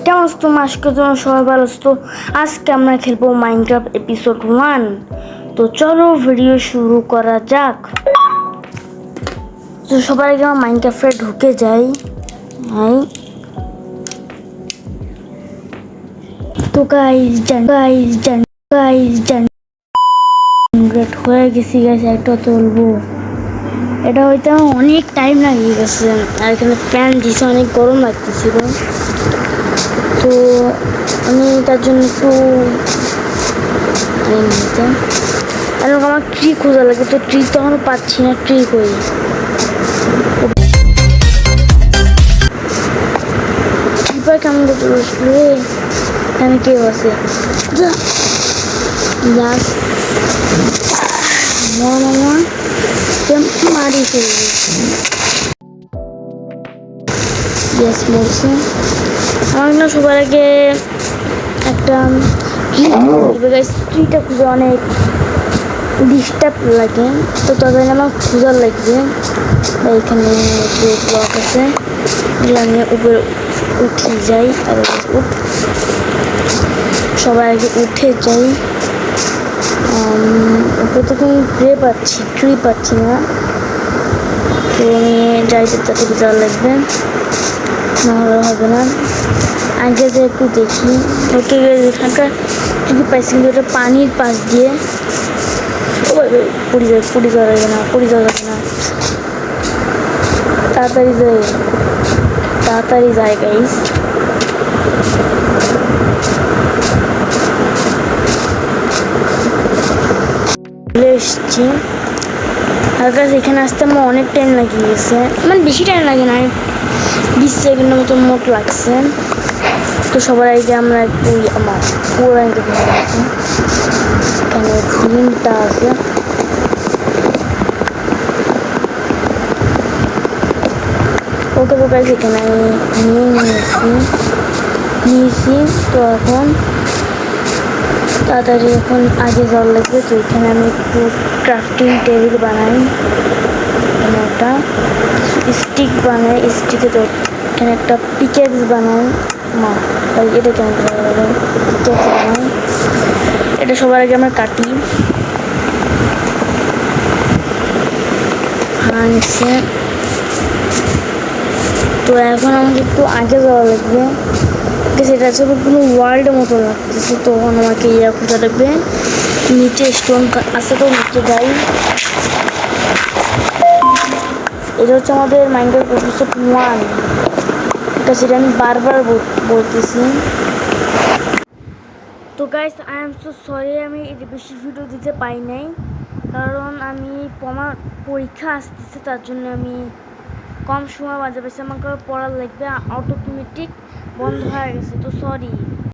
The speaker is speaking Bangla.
কেমন আছো তুমি? আজকে তোমার সবাই ভালো আছো তো? আজকে আমরা খেলবো মাইনক্রাফট এপিসোড 1। তো চলো ভিডিও শুরু করা যাক। তো সবার আগে আমরা মাইনক্রাফটে ঢুকে যাই। তো গাইস জেনারেট হয়ে গেছি গাইস। একটা তুলবো, এটা হইতে আমার অনেক টাইম লাগিয়ে গেছে। আর এখানে ফ্যান দিছে, অনেক গরম লাগতেছিল। তো আমি তার জন্য একটু নিতাম। আর আমার ট্রি খোঁজা লাগে, তো ট্রি তো এখনো পাচ্ছি না। ট্রি কই? ট্রিপার কেমন করতে বসলো? এখানে কেউ আছে? মারি ফেলবি। ইয়েস বলছে। আমার না সবার আগে একটা ট্রিটা খুঁজে অনেক ডিস্টার্ব লাগে, তো তবে আমার খোঁজার লাগবে। এখানে যে ব্লক আছে এগুলো আমি উপরে উঠে যাই। আর সবার আগে উঠে যাই। উপরে তো কোনো ট্রি পাচ্ছি না, তো আমি যাইতে তাতে যাওয়া লাগবে, নাহলে হবে না। আগে যে একটু দেখি ওকে এখানকার যদি পাইছি, কিন্তু ওটা পানির পাশ দিয়ে পড়ে যাওয়া যাবে না। তাড়াতাড়ি যায় গাইস। চলে এসছি। আর গাছ এখানে আসতে আমার অনেক টাইম লাগিয়ে গেছে, মানে বেশি টাইম লাগে না, 20 সেকেন্ডের মতো মোট লাগছে। তো সবার আগে আমরা একটু আমার পুরো এখানে 3টা আছে। ওকে তো গাছ এখানে আমি নিয়েছি। তো এখন তাড়াতাড়ি এখন আগে জল লাগবে। তো এখানে আমি একটু ক্রাফটিং টেবিল বানাই, ওটা স্টিক বানাই। স্টিকে তো এখানে একটা পিকেক্স বানাই। এটা কেমন বানাই? এটা সবার আগে আমরা কাটি। আনছে। তো এখন আমাকে একটু আগে যাওয়া লাগবে। সেটা হচ্ছে কোনো ওয়ার্ল্ডের মতো লাগতেছে, তখন আমাকে খোঁজা লাগবে। নিচে স্টোন আছে, তো নিচে যাই। এটা হচ্ছে আমাদের মাইনক্রাফট এপিসোড 1। সেটা আমি বারবার বলতেছি। তো guys, I am so sorry, আমি বেশি ভিডিও দিতে পাই নাই, কারণ আমি আমার পরীক্ষা আসতেছে, তার জন্য আমি কম সময় বাজে পেয়েছি। আমাকে পড়ার লাগবে, অটোমেটিক বন্ধ হয়ে গেছে, তো সরি।